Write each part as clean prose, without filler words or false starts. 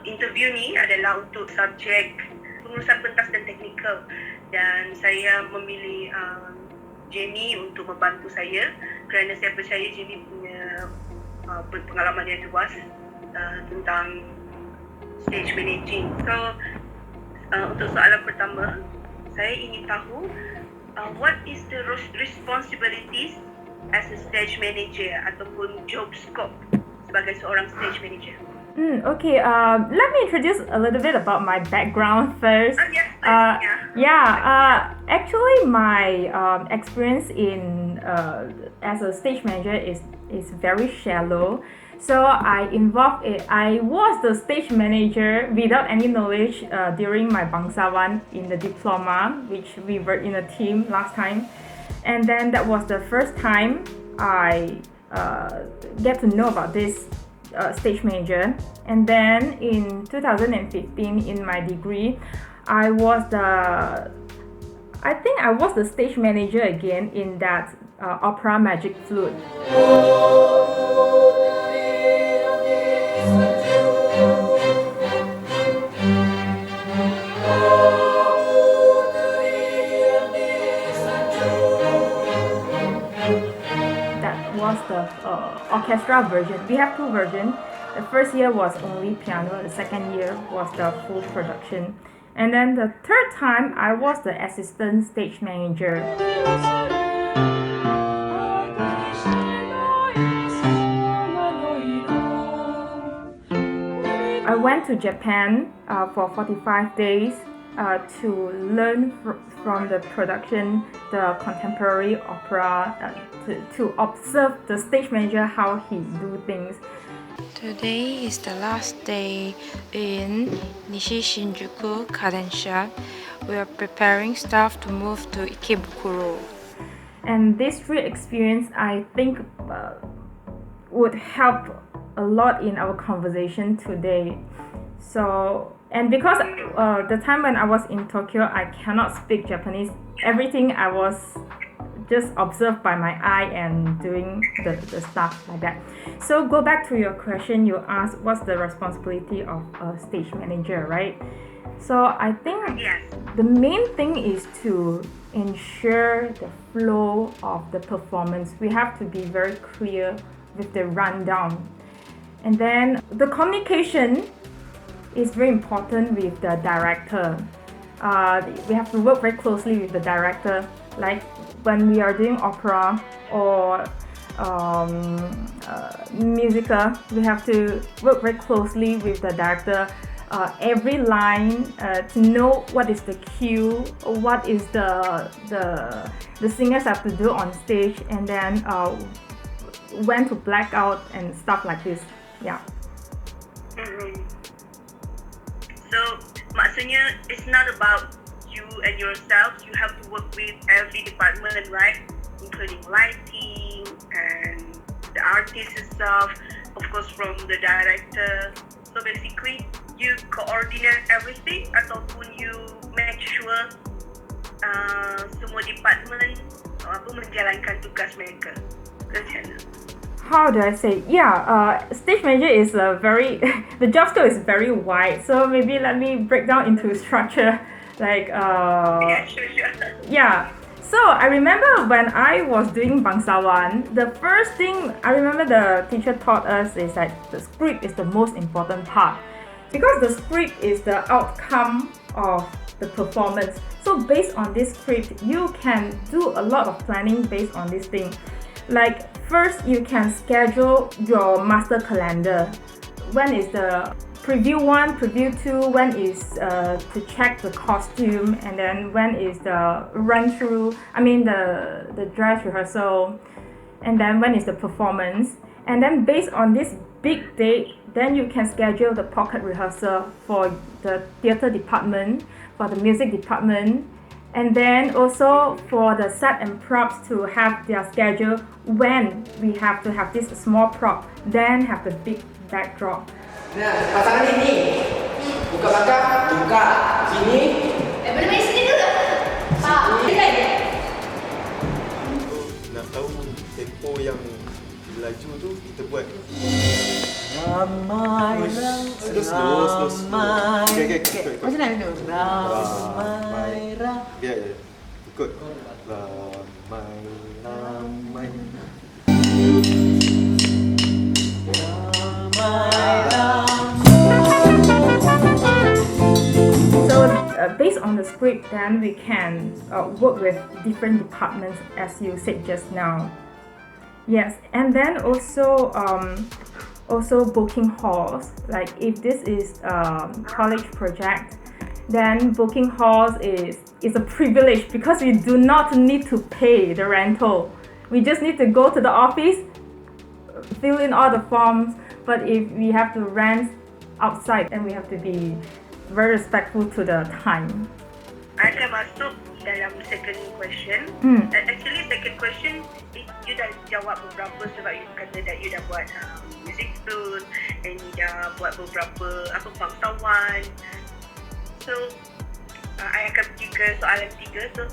interview ni adalah untuk subjek pengurusan pentas dan teknikal, dan saya memilih Jamie untuk membantu saya kerana saya percaya Jamie punya pengalaman yang luas tentang stage managing. So untuk soalan pertama, saya ingin tahu what is the responsibilities as a stage manager ataupun job scope sebagai seorang stage manager. Okay, let me introduce a little bit about my background first. Yes, actually my experience in as a stage manager is very shallow. So I was the stage manager without any knowledge during my bangsawan in the diploma, which we were in a team last time. And then that was the first time I get to know about this stage manager. And then in 2015 in my degree, I was the stage manager again in that opera Magic Flute. Was the orchestra version. We have two versions. The first year was only piano, the second year was the full production. And then the third time I was the assistant stage manager. I went to Japan for 45 days to learn from the production, the contemporary opera, to observe the stage manager how he do things. Today is the last day in Nishi Shinjuku Kadensha. We are preparing staff to move to Ikebukuro. And this trip experience, I think, would help a lot in our conversation today. So, and because the time when I was in Tokyo, I cannot speak Japanese. Everything I was just observed by my eye and doing the stuff like that. So go back to your question, you asked what's the responsibility of a stage manager, right? So I think the main thing is to ensure the flow of the performance. We have to be very clear with the rundown. And then the communication is very important with the director. We have to work very closely with the director. Like when we are doing opera or musical, we have to work very closely with the director. Every line to know what is the cue, what is the singers have to do on stage, and then when to black out and stuff like this. Yeah. So maksudnya it's not about you and yourself. You have to work with every department, right? Including lighting and the artist itself, of course from the director. So basically you coordinate everything ataupun you make sure semua department menjalankan tugas mereka. Macam mana? How do I say? Stage manager is a very the job scope is very wide. So maybe let me break down into structure. Like Sure. Yeah. So I remember when I was doing bangsawan, the first thing I remember the teacher taught us is that the script is the most important part, because the script is the outcome of the performance. So based on this script, you can do a lot of planning based on this thing. Like first, you can schedule your master calendar. When is the preview 1, preview 2, when is to check the costume, and then when is the run through, the dress rehearsal, and then when is the performance. And then based on this big date, then you can schedule the pocket rehearsal for the theatre department, for the music department, and then also for the set and props to have their schedule when we have to have this small prop, then have the big backdrop. Nah, pasangan ini buka belakang, buka sini. Boleh main sini dulu? Pak, boleh ya? Nak tahu tempo yang laju tu kita buat Ramai, slow. Okay. Macam mana tu? Ramai, Ya. Ikut. Ramai. So based on the script, then we can work with different departments, as you said just now. Yes, and then also booking halls. Like if this is a college project, then booking halls is a privilege because we do not need to pay the rental. We just need to go to the office, fill in all the forms. But if we have to rent outside, then we have to be very respectful to the time. Akan masuk dalam second question. Actually second question you dah jawab beberapa sebab you kata that you dah buat music school and you dah buat beberapa bangsawan. So I akan pergi ke soalan 3. So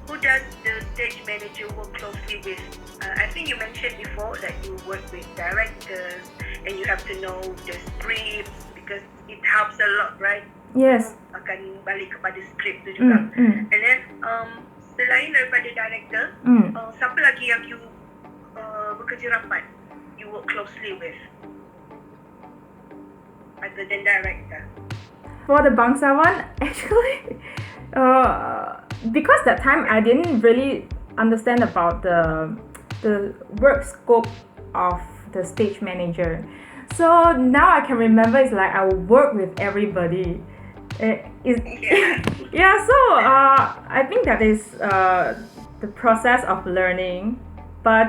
who does the stage manager work closely with? I think you mentioned before that you work with directors and you have to know the scripts because it helps a lot, right? Yes. Akan balik kepada script tu juga. And then selain daripada director, siapa lagi yang you bekerja rapat, you work closely with other than director? For the bangsawan, actually, because that time I didn't really understand about the work scope of the stage manager. So now I can remember it's like I work with everybody. So I think that is the process of learning. But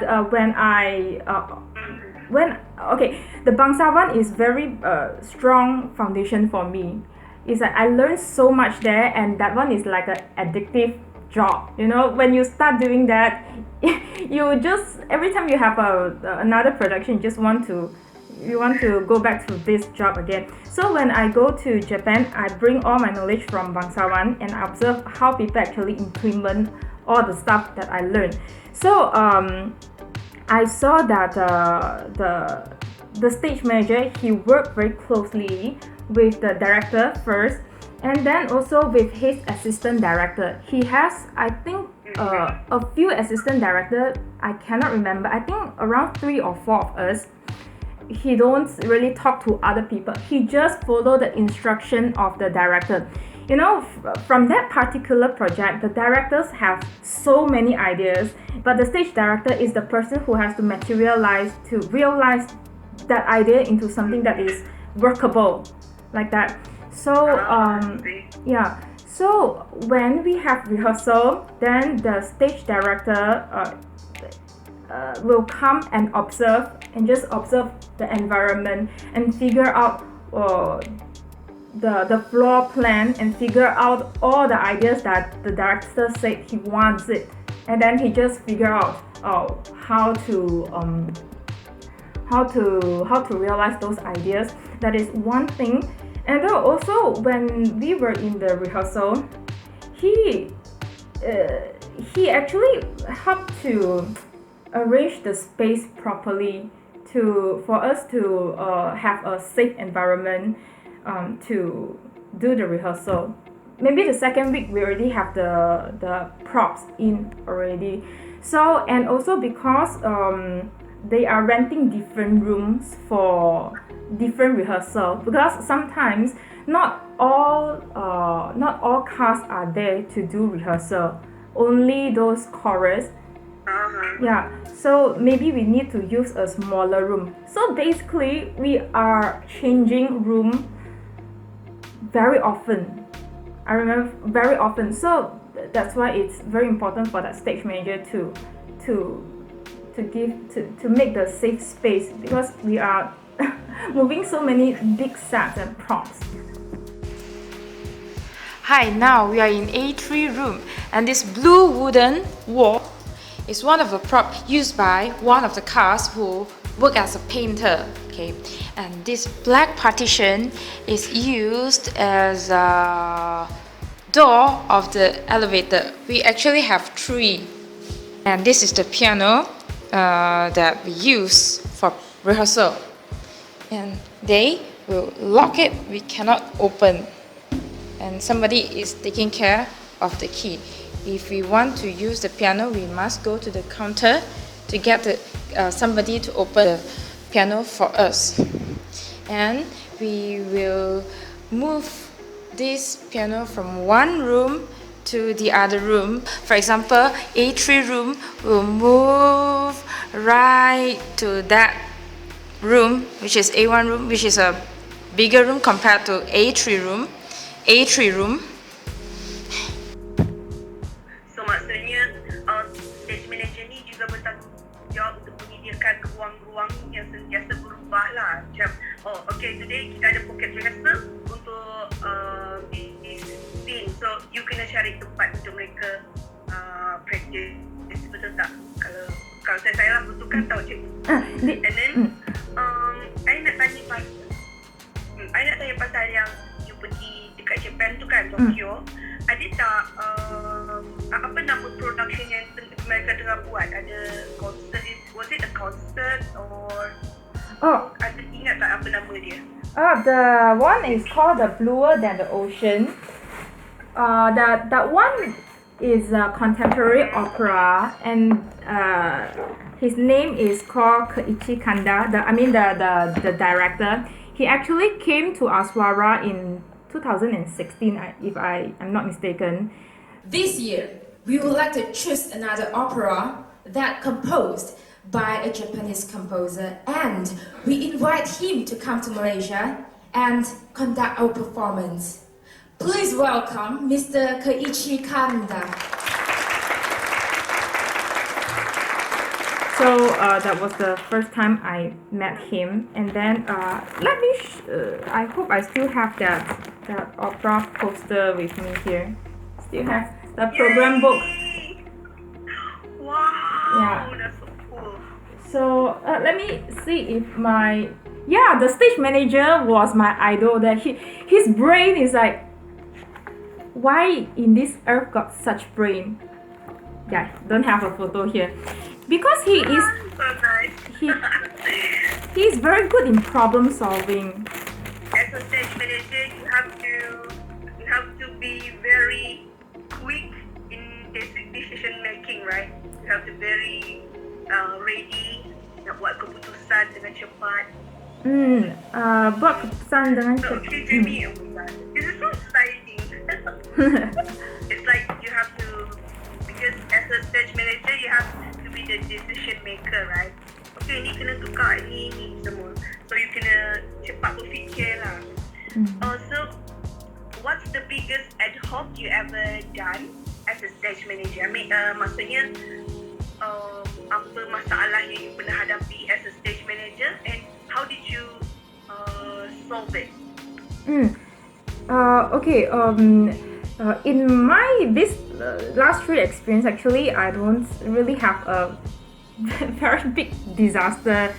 the bangsawan is very strong foundation for me. It's like I learned so much there, and that one is like an addictive job. You know, when you start doing that, you just every time you have another production, you want to go back to this job again. So when I go to Japan, I bring all my knowledge from bangsawan and I observe how people actually implement all the stuff that I learned. So I saw that the stage manager, he worked very closely with the director first, and then also with his assistant director. He has, I think, a few assistant directors. I cannot remember. I think around 3 or 4 of us. He don't really talk to other people. He just follow the instruction of the director. You know, from that particular project, the directors have so many ideas, but the stage director is the person who has to realize that idea into something that is workable, like that. So so when we have rehearsal, then the stage director will come and observe the environment and figure out the floor plan and figure out all the ideas that the director said he wants it, and then he just figure out how to realize those ideas. That is one thing. And then also when we were in the rehearsal, he actually helped to arrange the space properly for us to have a safe environment to do the rehearsal. Maybe the second week we already have the props in already. So, and also because they are renting different rooms for different rehearsal, because sometimes not all cast are there to do rehearsal, only those chorus. Yeah, so maybe we need to use a smaller room. So basically we are changing room very often. I remember very often. So that's why it's very important for that stage manager to make the safe space, because we are moving so many big sets and props. Hi, now we are in A3 room, and this blue wooden wall is one of the props used by one of the cast who work as a painter. Okay, and this black partition is used as a door of the elevator. We actually have 3, and this is the piano. that we use for rehearsal, and they will lock it. We cannot open, and somebody is taking care of the key. If we want to use the piano, we must go to the counter to get somebody to open the piano for us, and we will move this piano from one room to the other room. For example, A3 room will move right to that room, which is A1 room, which is a bigger room compared to A3 room. So maksudnya stage manager ni juga bertanggungjawab untuk menyediakan ruang-ruang yang sentiasa berubah lah. Macam, okay, today kita ada pocket rehearsal untuk this scene. So you kena cari tempat untuk mereka practice. Betul tak? Kalau saya salah, betul kan tahu cikgu? And then I nak tanya pasal yang you pergi dekat Japan tu kan, Tokyo. Ada tak apa nama production yang mereka tengah buat? Ada concert? Was it a concert or ada ingat tak apa nama dia? The one is called The Bluer Than the Ocean. That one is a contemporary opera, and his name is called Keiichi Kanda. The director. He actually came to ASWARA in 2016, if I'm not mistaken. This year, we would like to choose another opera that composed by a Japanese composer, and we invite him to come to Malaysia and conduct our performance. Please welcome Mr. Keiichi Kanda. So that was the first time I met him, and then I hope I still have that opera poster with me here. Still have the program book. Wow, Yeah. that's so cool. So let me see if the stage manager was my idol. That his brain is like, why in this earth got such brain? Yeah, don't have a photo here. Because he is So nice. he's very good in problem solving. As a stage manager, you have to be very quick in decision making, right? You have to very ready nak buat keputusan dengan cepat. Buat keputusan dengan So, cepat. okay, Jamie, this is so exciting. It's like you have to, because as a stage manager, you have to be the decision maker, right? Okay, ni kena tukar, ni semua. So you kena cepat berfikir lah. So, what's the biggest ad hoc you ever done as a stage manager? I mean, maksudnya apa masalah yang you pernah hadapi as a stage manager, and how did you solve it? Okay. In my last 3 experience, actually, I don't really have a very big disaster.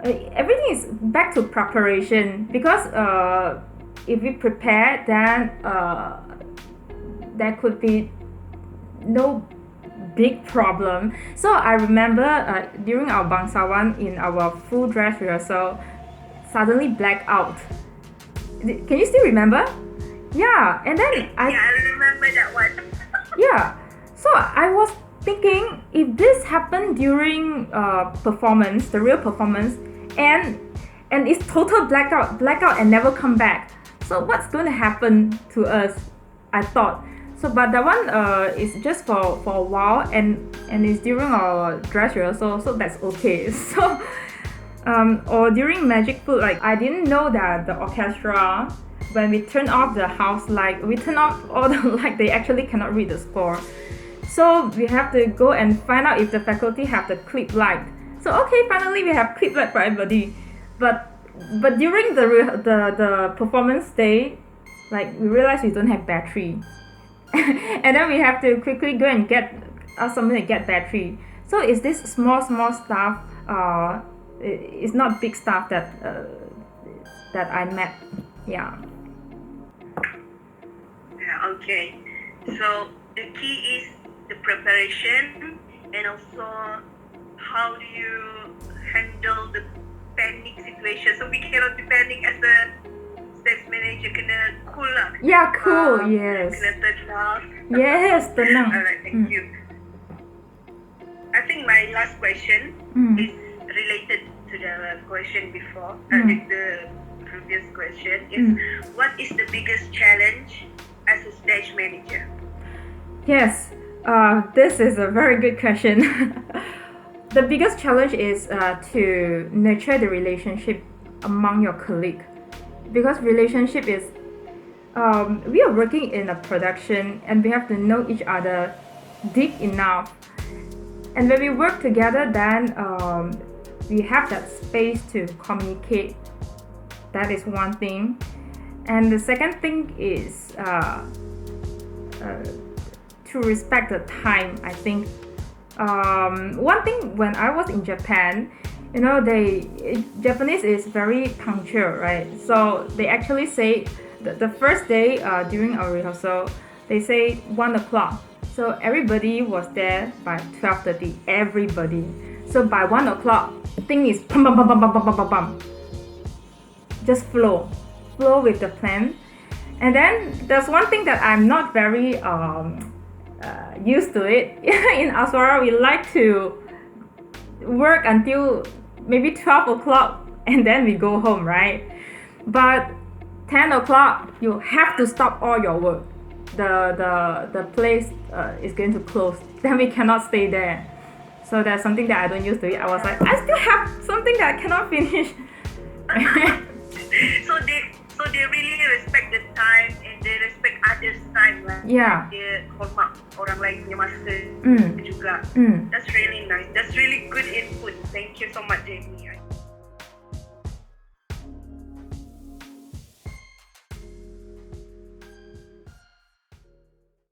Everything is back to preparation, because if we prepare, then there could be no big problem. So I remember during our bangsawan, in our full dress rehearsal, suddenly black out. Can you still remember? Yeah, and then I remember that one. yeah. So I was thinking, if this happened during performance, the real performance, and it's total blackout and never come back. So what's going to happen to us? I thought. So but that one is just for a while, and it's during our dress rehearsal, so that's okay. So or during Magic Foot, like I didn't know that the orchestra, when we turn off the house light, we turn off all the light, they actually cannot read the score. So we have to go and find out if the faculty have the clip light. So okay, finally we have clip light for everybody. But during the performance day, like we realized we don't have battery. And then we have to quickly go and ask someone to get battery. So it's this small stuff. It's not big stuff that I met. Yeah. Yeah. Okay. So the key is the preparation, and also how do you handle the panic situation. So we cannot be panic as a stage manager, kena cool lah. Yeah, cool. Yes. Kena tenang. Yes, tenang. Alright, thank you. I think my last question is related to the question before, the previous question is, what is the biggest challenge as a stage manager? Yes, this is a very good question. The biggest challenge is to nurture the relationship among your colleague, because relationship is we are working in a production and we have to know each other deep enough. And when we work together, then we have that space to communicate. That is one thing. And the second thing is to respect the time, I think. One thing, when I was in Japan, you know, Japanese is very punctual, right? So they actually say the first day during our rehearsal, they say 1 o'clock. So everybody was there by 12:30. Everybody. So by 1 o'clock, thing is pum pum pum pum pum pum pum pum. Just flow with the plan. And then there's one thing that I'm not very used to it. In ASWARA, we like to work until maybe 12 o'clock and then we go home, right? But 10 o'clock, you have to stop all your work. The place is going to close. Then we cannot stay there. So that's something that I don't use to it. I was like, I still have something that I cannot finish. So they really respect the time and they respect others' time lah. Yeah. Dia hormat orang lain punya masa juga. Mm. That's really nice. That's really good input. Thank you so much, Jamie.